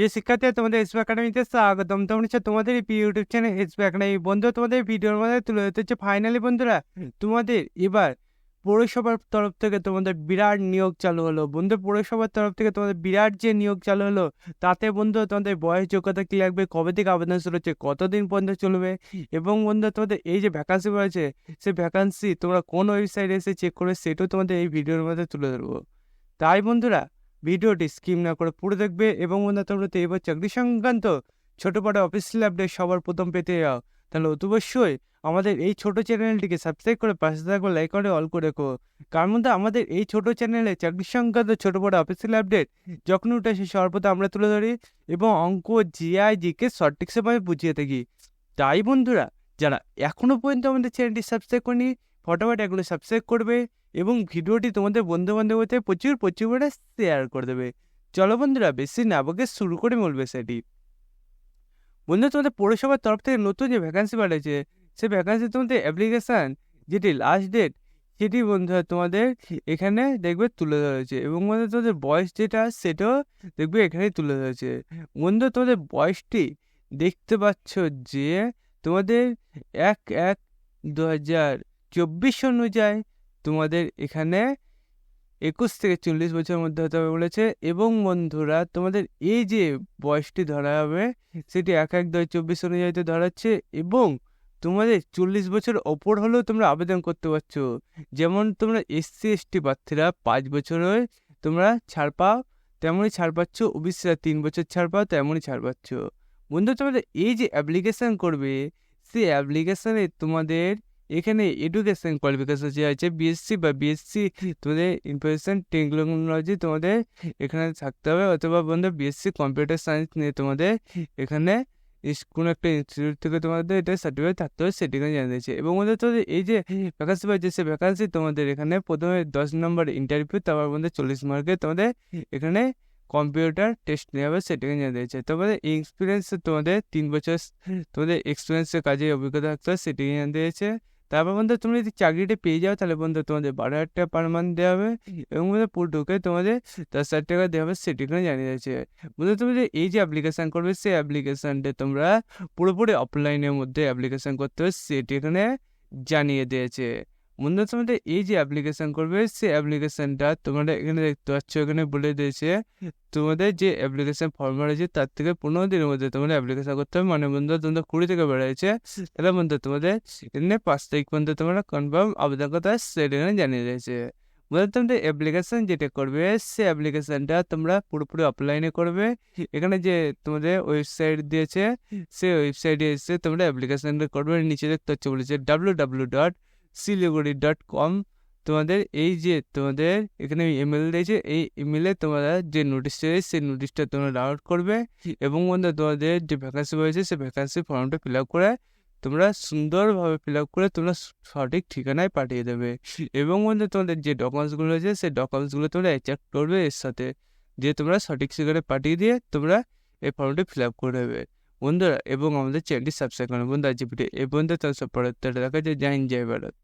প্রিয় শিক্ষার্থীরা, তোমাদের এসবি একাডেমিতে স্বাগতম। তোমরা হচ্ছে তোমাদের এই প্রিয় ইউটিউব চ্যানেল এসবি একাডেমি। বন্ধু, তোমাদের ভিডিওর মধ্যে তুলে ধরতে হচ্ছে ফাইনালি বন্ধুরা, তোমাদের এবার পৌরসভার তরফ থেকে তোমাদের বিরাট নিয়োগ চালু হলো। বন্ধু, পৌরসভার তরফ থেকে তোমাদের বিরাট যে নিয়োগ চালু হলো, তাতে বন্ধু তোমাদের বয়স যোগ্যতা কি লাগবে, কবে থেকে আবেদন শুরু হচ্ছে, কতদিন পর্যন্ত চলবে, এবং বন্ধু তোমাদের এই যে ভ্যাকান্সি রয়েছে, সেই ভ্যাকান্সি তোমরা কোন ওয়েবসাইটে এসে চেক করবে, সেটাও তোমাদের এই ভিডিওর মধ্যে তুলে ধরবো। তাই বন্ধুরা, ভিডিওটি স্কিপ না করে পুরো দেখবে, এবং বন্ধুরা তোমরা তো এবার চাকরি সংক্রান্ত ছোট বড় অফিসিয়াল আপডেট সবার প্রথম পেতে যাও, তাহলে অবশ্যই আমাদের এই ছোট চ্যানেলটিকে সাবস্ক্রাইব করে পাশে থাকো, লাইক করে অল করে রেখো। কারণ বন্ধু, আমাদের এই ছোট চ্যানেলে চাকরি সংক্রান্ত ছোট বড় অফিসিয়াল আপডেট যখন উঠে আসে সবার প্রথম আমরা তুলে ধরি, এবং অঙ্ক, জিআই, জিকে শর্ট ট্রিক্সের ভাবে বুঝিয়ে থাকি। তাই বন্ধুরা, যারা এখনো পর্যন্ত আমাদের চ্যানেলটি সাবস্ক্রাইব করেনি, ফটোফট এগুলো সাবস্ক্রাইব করবে, এবং ভিডিওটি তোমাদের বন্ধু বান্ধবতে প্রচুর প্রচুর করে শেয়ার করে দেবে। চলো বন্ধুরা, বেশি না বকে শুরু করে মূল বিষয়টি। বন্ধু, তোমাদের পৌরসভার তরফ থেকে নতুন যে ভ্যাকান্সি বাড়িয়েছে, সেই ভ্যাকান্সি তোমাদের অ্যাপ্লিকেশান যেটি লাস্ট ডেট, সেটি বন্ধুরা তোমাদের এখানে দেখবে তুলে ধরেছে, এবং বন্ধু তোমাদের বয়স যেটা সেটাও দেখবে এখানে তুলে ধরেছে। বন্ধু, তোমাদের বয়সটি দেখতে পাচ্ছ যে তোমাদের 1/1/2024 অনুযায়ী তোমাদের এখানে 21 থেকে 40 বছরের মধ্যে হতে হবে বলেছে। এবং বন্ধুরা, তোমাদের এই যে বয়সটি ধরা হবে, সেটি 1/1/2024 অনুযায়ী তো ধরা হচ্ছে, এবং তোমাদের 40 বছর ওপর হলেও তোমরা আবেদন করতে পারছো। যেমন তোমরা SC/ST প্রার্থীরা 5 বছরে তোমরা ছাড় পাও, তেমনই ছাড় পাচ্ছ। ওবিসিরা 3 বছর ছাড় পাও, তেমনই ছাড় পাচ্ছ। বন্ধু, তোমাদের এই যে অ্যাপ্লিকেশান করবে, সেই অ্যাপ্লিকেশানে তোমাদের এখানে এডুকেশন কোয়ালিফিকেশন যে আছে বিএসসি বা বিএসসি তোমাদের ইনফরমেশন টেকনোলজি তোমাদের এখানে থাকতে হবে, অথবা বন্ধু বিএসসি কম্পিউটার সায়েন্স নিয়ে তোমাদের এখানে কোনো একটা ইনস্টিটিউট থেকে তোমাদের এটা সার্টিফিকেট থাকতে হবে, সেটি এখানে জানিয়ে দিয়েছে। এবং বন্ধু, তোমাদের এই যে ভ্যাকান্সি পাচ্ছে, সে ভ্যাকান্সি তোমাদের এখানে প্রথমে 10 নম্বর ইন্টারভিউ, তারপর বন্ধু 40 মার্কে তোমাদের এখানে কম্পিউটার টেস্ট নেওয়া হবে, সেটাকে জানিয়ে দিয়েছে। তোমাদের এক্সপিরিয়েন্স তোমাদের 3 বছর তোমাদের এক্সপিরিয়েন্সের কাজে অভিজ্ঞতা থাকতে হবে, সেটিকে জানিয়ে দিয়েছে। তারপর বন্ধু, তুমি যদি চাকরিটা পেয়ে যাও, তাহলে বন্ধু তোমাদের 12,000 টাকা পার মান্থ দেওয়া হবে, এবং বন্ধু পুরো ঢুকে তোমাদের 10,000 টাকা দেওয়া হবে, সেটিখানে জানিয়ে দিয়েছে। বন্ধু, তুমি যে এই যে অ্যাপ্লিকেশান করবে, সেই অ্যাপ্লিকেশানটা তোমরা পুরোপুরি অফলাইনের মধ্যে অ্যাপ্লিকেশান করতে হবে, সেটি এখানে জানিয়ে দিয়েছে। বন্ধু, তোমাদের এই যে অ্যাপ্লিকেশান করবে, সেই অ্যাপ্লিকেশানটা তোমরা এখানে দেখতে পাচ্ছ, এখানে বলে দিয়েছে তোমাদের যে অ্যাপ্লিকেশান ফর্ম রয়েছে, তার থেকে 15 দিনের মধ্যে তোমরা অ্যাপ্লিকেশান করতে হবে। মানে বন্ধু, তোমরা 20 থেকে বেড়েছে, তাহলে বন্ধু তোমাদের এখানে 5 তারিখ পর্যন্ত তোমরা কনফার্ম আবেদন করতে হবে, সেটা এখানে জানিয়ে দিয়েছে। বন্ধু, তোমাদের অ্যাপ্লিকেশান যেটা করবে, সেই অ্যাপ্লিকেশানটা তোমরা পুরোপুরি অফলাইনে করবে। এখানে যে তোমাদের ওয়েবসাইট দিয়েছে, সেই ওয়েবসাইটে এসে তোমরা অ্যাপ্লিকেশানটা করবে। নিচে দেখতে হচ্ছে বলেছে www.siliguri.com। তোমাদের এই যে তোমাদের এখানে ইমেল দিয়েছে, এই ইমেলে তোমরা যে নোটিশটা রয়েছে, সেই নোটিশটা তোমরা ডাউনলোড করবে, এবং বন্ধু তোমাদের যে ভ্যাকান্সি রয়েছে, সেই ভ্যাকান্সি ফর্মটা ফিল আপ করে তোমরা সুন্দরভাবে ফিল আপ করে তোমরা সঠিক ঠিকানায় পাঠিয়ে দেবে। এবং বন্ধু, তোমাদের যে ডকুমেন্টসগুলো রয়েছে, সেই ডকুমেন্টসগুলো তোমরা অ্যাটাচ করবে এর সাথে, যে তোমরা সঠিক ঠিকানায় পাঠিয়ে দিয়ে তোমরা এই ফর্মটি ফিল আপ করে দেবে বন্ধুরা। এবং আমাদের চ্যানেলটি সাবস্ক্রাইব করবে বন্ধু। আজ ভিডিও এই পর্যন্ত, তার সব পরে দেখা যায়। জয় হিন্দ, জয় ভারত।